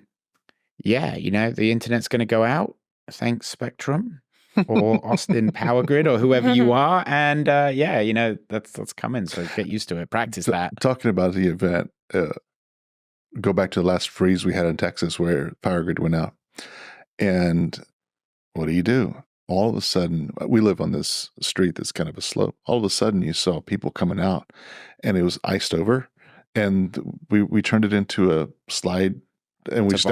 internet's going to go out. Thanks, Spectrum or Austin Power Grid or whoever you are. And, that's coming. So get used to it. Practice that. Talking about the event, go back to the last freeze we had in Texas where power grid went out. And what do? All of a sudden, we live on this street that's kind of a slope. All of a sudden, you saw people coming out, and it was iced over. And we turned it into a slide, and we it's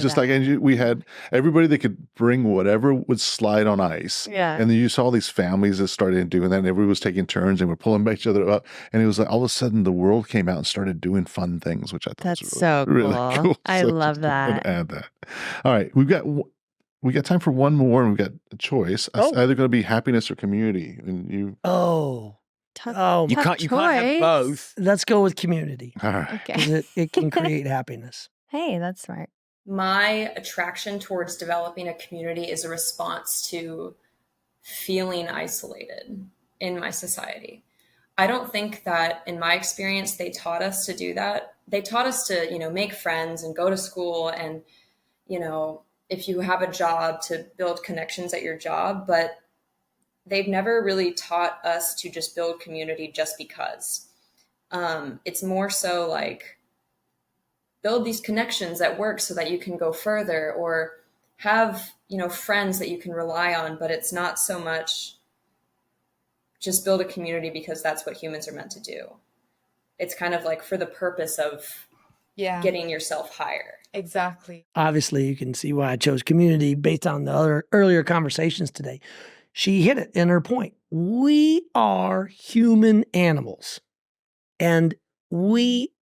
just like, and we had everybody that could bring whatever would slide on ice. Yeah. And then you saw these families that started doing that, and everybody was taking turns and we're pulling each other up. And it was like all of a sudden the world came out and started doing fun things, which I thought was really cool. I love that. Add that. All right, we got time for one more, and we've got a choice. It's either going to be happiness or community. And you. You can't have both. Let's go with community. All right. Okay. It can create happiness. Hey, that's smart. My attraction towards developing a community is a response to feeling isolated in my society. I don't think that in my experience, they taught us to do that. They taught us to, make friends and go to school and, if you have a job, to build connections at your job, but they've never really taught us to just build community just because. It's more so like build these connections at work so that you can go further, or have, friends that you can rely on, but it's not so much just build a community because that's what humans are meant to do. It's kind of like for the purpose of getting yourself higher. Exactly. Obviously, you can see why I chose community based on the other earlier conversations today. She hit it in her point. We are human animals, and we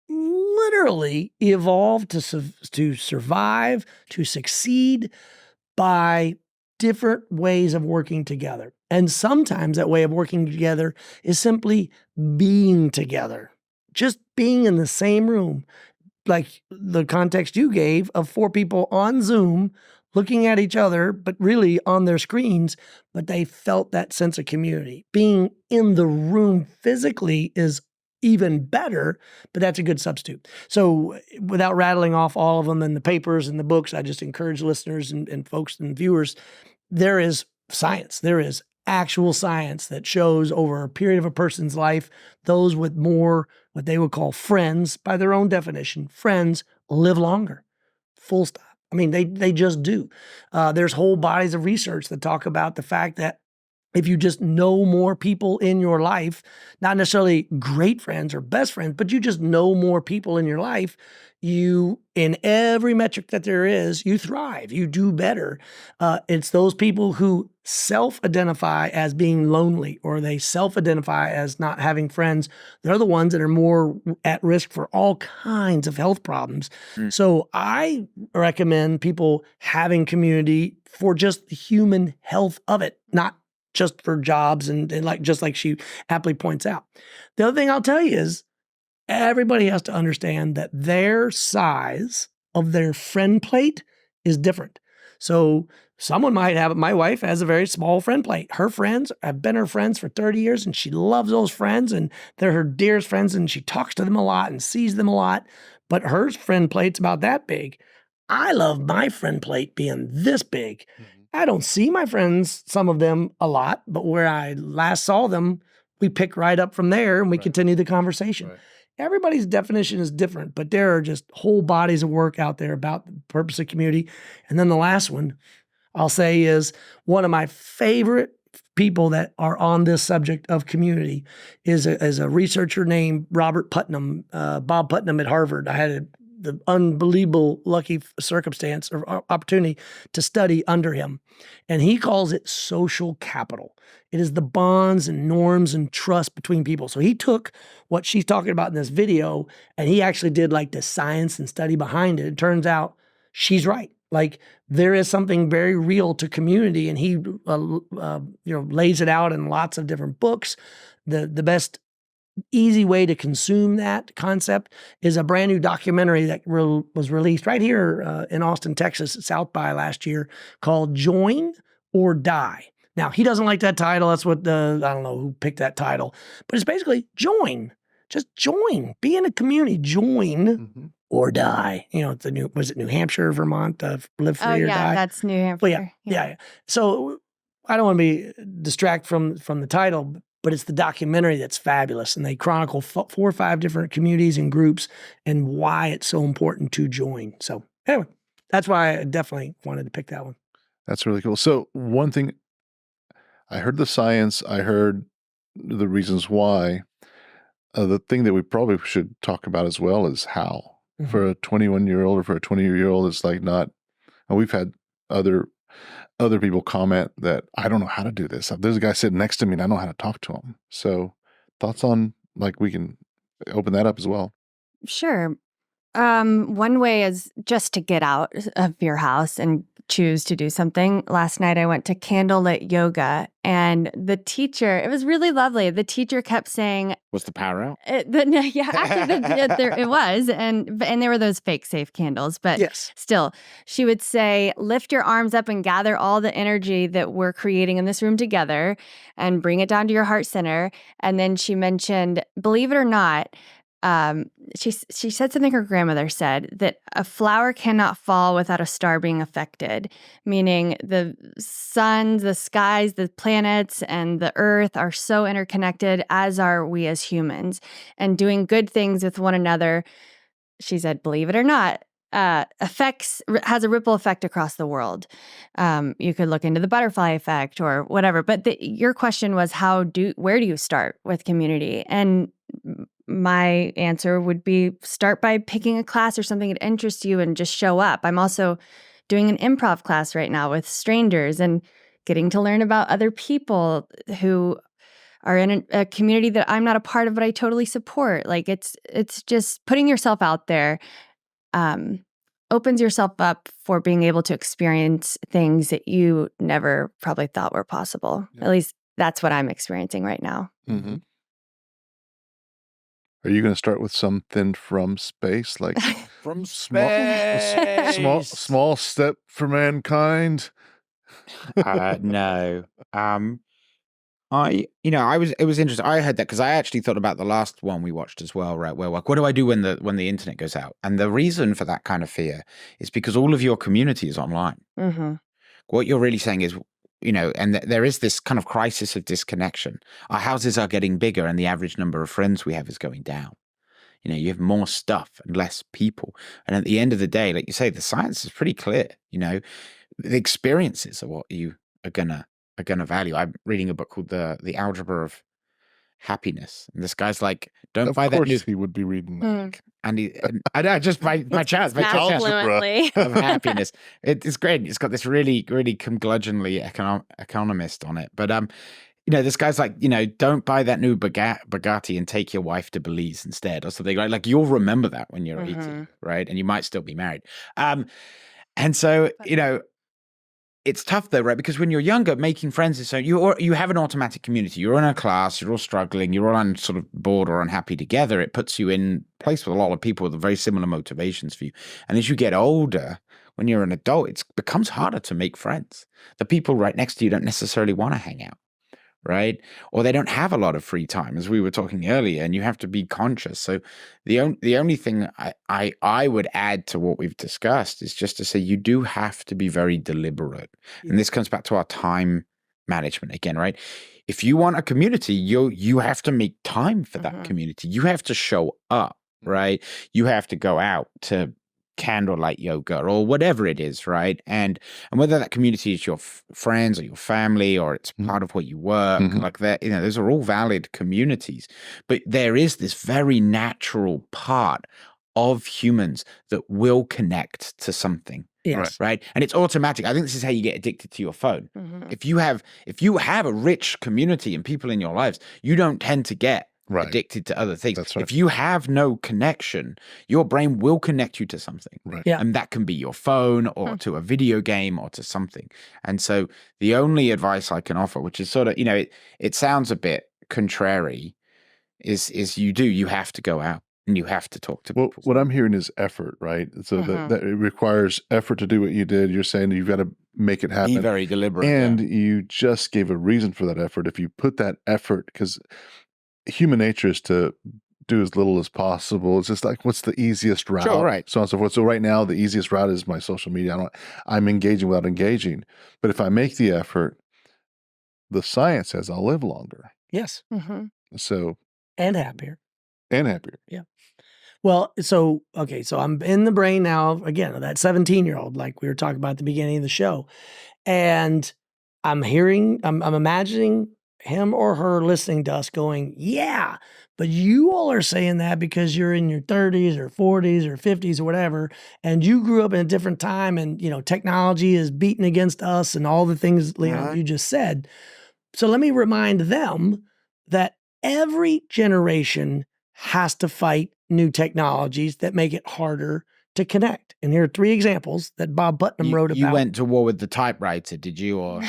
literally evolved to survive, to succeed by different ways of working together. And sometimes that way of working together is simply being together, just being in the same room. Like the context you gave of 4 people on Zoom looking at each other, but really on their screens, but they felt that sense of community. Being in the room physically is even better, but that's a good substitute. So without rattling off all of them in the papers and the books, I just encourage listeners and folks and viewers, there is science. There is actual science that shows over a period of a person's life, those with more, what they would call friends, by their own definition, friends live longer. Full stop. I mean, they just do. There's whole bodies of research that talk about the fact that if you just know more people in your life, not necessarily great friends or best friends, but you just know more people in your life, you, in every metric that there is, you thrive, you do better. It's those people who self-identify as being lonely, or they self-identify as not having friends. They're the ones that are more at risk for all kinds of health problems. So I recommend people having community for just the human health of it, not just for jobs and just like she aptly points out. The other thing I'll tell you is everybody has to understand that their size of their friend plate is different. So someone might have, my wife has a very small friend plate. Her friends have been her friends for 30 years and she loves those friends and they're her dearest friends and she talks to them a lot and sees them a lot, but her friend plate's about that big. I love my friend plate being this big. I don't see my friends, some of them, a lot, but where I last saw them, we pick right up from there and we continue the conversation. Right. Everybody's definition is different, but there are just whole bodies of work out there about the purpose of community. And then the last one I'll say is one of my favorite people that are on this subject of community is a researcher named Robert Putnam, Bob Putnam at Harvard. I had the unbelievable lucky circumstance or opportunity to study under him. And he calls it social capital. It is the bonds and norms and trust between people. So he took what she's talking about in this video and he actually did like the science and study behind it. It turns out she's right. Like there is something very real to community, and he lays it out in lots of different books. The best easy way to consume that concept is a brand new documentary that was released right here in Austin, Texas, at South by last year, called Join or Die. Now, he doesn't like that title. That's what I don't know who picked that title, but it's basically join. Just join. Be in a community. Join or die. You know, was it New Hampshire, Vermont? Live free or die. That's New Hampshire. Well, yeah. So I don't want to be distract from the title, but it's the documentary that's fabulous, and they chronicle 4 or 5 different communities and groups and why it's so important to join. So anyway, that's why I definitely wanted to pick that one. That's really cool. So one thing, I heard the science, I heard the reasons why. The thing that we probably should talk about as well is how. For a 21-year-old or for a 20-year-old, it's like not. And we've had other people comment that I don't know how to do this. There's a guy sitting next to me and I don't know how to talk to him. So thoughts on, like, we can open that up as well. Sure. One way is just to get out of your house and choose to do something. Last night I went to candlelit yoga, and the teacher, it was really lovely. The teacher kept saying, "Was the power out?" It was, and there were those fake safe candles, but still, she would say, "Lift your arms up and gather all the energy that we're creating in this room together, and bring it down to your heart center." And then she mentioned, believe it or not. She said something her grandmother said, that a flower cannot fall without a star being affected, meaning the sun, the skies, the planets, and the earth are so interconnected, as are we as humans. And doing good things with one another, she said, believe it or not, has a ripple effect across the world. You could look into the butterfly effect or whatever. But your question was, where do you start with community? And my answer would be start by picking a class or something that interests you and just show up. I'm also doing an improv class right now with strangers and getting to learn about other people who are in a community that I'm not a part of, but I totally support. Like it's just putting yourself out there, opens yourself up for being able to experience things that you never probably thought were possible. Yeah. At least that's what I'm experiencing right now. Mm-hmm. Are you going to start with something from space, like from space, small step for mankind? No. It was interesting. I heard that because I actually thought about the last one we watched as well, right? Where like, what do I do when the internet goes out? And the reason for that kind of fear is because all of your community is online. Mm-hmm. What you're really saying is, and there is this kind of crisis of disconnection. Our houses are getting bigger and the average number of friends we have is going down. You have more stuff and less people. And at the end of the day, like you say, the science is pretty clear. The experiences are what you are gonna value. I'm reading a book called The Algebra of Happiness. And this guy's like, don't buy that new. Of course he would be reading that. And I know, just my chance of happiness. It's great. It's got this really, really curmudgeonly economist on it. But this guy's like, don't buy that new Bugatti and take your wife to Belize instead, or something like you'll remember that when you're 80, right? And you might still be married. And so it's tough though, right? Because when you're younger, making friends is so you have an automatic community. You're in a class, you're all struggling, you're all sort of bored or unhappy together. It puts you in place with a lot of people with very similar motivations for you. And as you get older, when you're an adult, it becomes harder to make friends. The people right next to you don't necessarily want to hang out, right? Or they don't have a lot of free time, as we were talking earlier, and you have to be conscious. So the only thing I would add to what we've discussed is just to say you do have to be very deliberate. And this comes back to our time management again, right? If you want a community, you have to make time for that community. You have to show up, right? You have to go out to candlelight yoga or whatever it is, right? And whether that community is your friends or your family or it's part of what you work, like that, those are all valid communities. But there is this very natural part of humans that will connect to something. Yes. Right. And it's automatic. I think this is how you get addicted to your phone. If you have a rich community and people in your lives, you don't tend to get addicted to other things. That's right. If you have no connection, your brain will connect you to something. Right. Yeah. And that can be your phone or to a video game or to something. And so the only advice I can offer, which is sort of, it sounds a bit contrary, is you have to go out and you have to talk to people. What I'm hearing is effort, right? So that it requires effort to do what you did. You're saying you've got to make it happen. Be very deliberate. And you just gave a reason for that effort. If you put that effort, because human nature is to do as little as possible. It's just like, what's the easiest route? Sure, right. So on and so forth. So right now, the easiest route is my social media. I'm engaging without engaging. But if I make the effort, the science says I'll live longer. Yes. So. And happier. Yeah. Well, so I'm in the brain now, again, of that 17-year-old, like we were talking about at the beginning of the show. And I'm imagining him or her listening to us going, yeah, but you all are saying that because you're in your 30s or 40s or 50s or whatever, and you grew up in a different time and, technology is beating against us and all the things, you just said. So let me remind them that every generation has to fight new technologies that make it harder to connect. And here are 3 examples that Bob Putnam wrote about. You went to war with the typewriter, did you? Or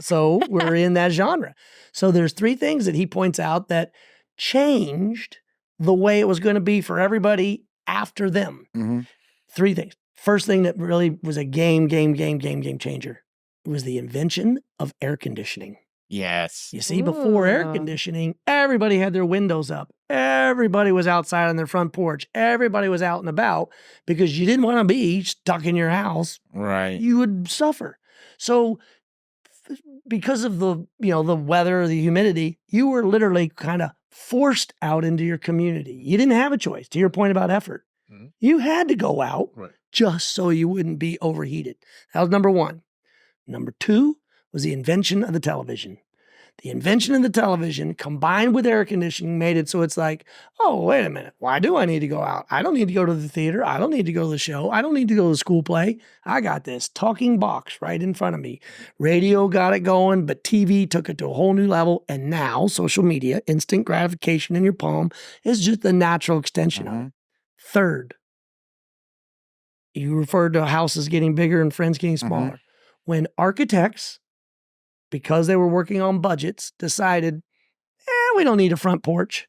So we're in that genre. So there's 3 things that he points out that changed the way it was going to be for everybody after them. 3 things. First thing that really was a game changer was the invention of air conditioning. Yes. You see, before air conditioning, everybody had their windows up. Everybody was outside on their front porch. Everybody was out and about because you didn't want to be stuck in your house. Right. You would suffer. So because of the weather, the humidity, you were literally kind of forced out into your community. You didn't have a choice. To your point about effort, you had to go out just so you wouldn't be overheated. That was number 1. Number 2 was the invention of the television. The invention of the television combined with air conditioning made it so it's like, oh, wait a minute. Why do I need to go out? I don't need to go to the theater. I don't need to go to the show. I don't need to go to the school play. I got this talking box right in front of me. Radio got it going, but TV took it to a whole new level. And now social media, instant gratification in your palm, is just the natural extension of it. Third, you referred to houses getting bigger and friends getting smaller. When architects, because they were working on budgets, decided, we don't need a front porch.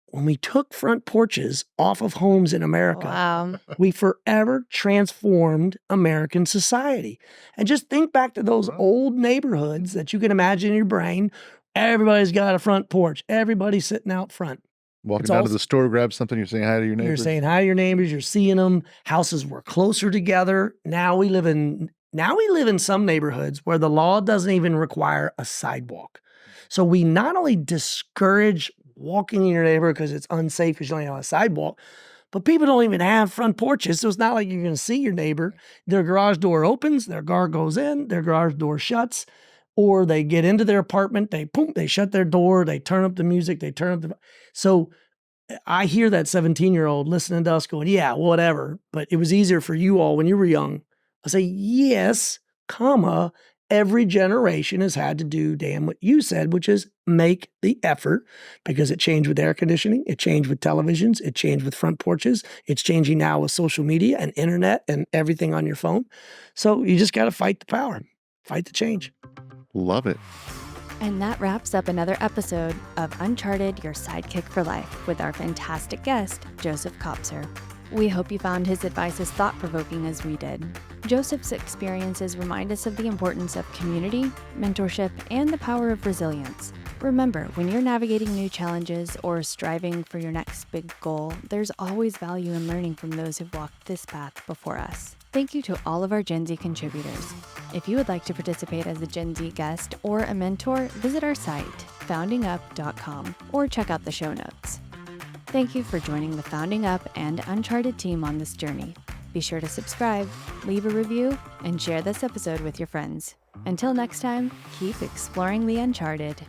When we took front porches off of homes in America, we forever transformed American society. And just think back to those old neighborhoods that you can imagine in your brain. Everybody's got a front porch. Everybody's sitting out front. Walking down to the store, grab something, you're saying hi to your neighbors. You're saying hi to your neighbors, you're seeing them. Houses were closer together. Now we live in some neighborhoods where the law doesn't even require a sidewalk. So we not only discourage walking in your neighborhood because it's unsafe because you only have a sidewalk, but people don't even have front porches. So it's not like you're going to see your neighbor. Their garage door opens, their car goes in, their garage door shuts, or they get into their apartment, they shut their door, they turn up the music, So I hear that 17-year-old listening to us going, yeah, whatever, but it was easier for you all when you were young. I say, yes, every generation has had to do, Dan, what you said, which is make the effort, because it changed with air conditioning, it changed with televisions, it changed with front porches, it's changing now with social media and internet and everything on your phone. So you just got to fight the power, fight the change. Love it. And that wraps up another episode of Uncharted Your Sidekick for Life with our fantastic guest, Joseph Kopser. We hope you found his advice as thought-provoking as we did. Joseph's experiences remind us of the importance of community, mentorship, and the power of resilience. Remember, when you're navigating new challenges or striving for your next big goal, there's always value in learning from those who've walked this path before us. Thank you to all of our Gen Z contributors. If you would like to participate as a Gen Z guest or a mentor, visit our site, foundingup.com, or check out the show notes. Thank you for joining the Founding Up and Uncharted team on this journey. Be sure to subscribe, leave a review, and share this episode with your friends. Until next time, keep exploring the uncharted.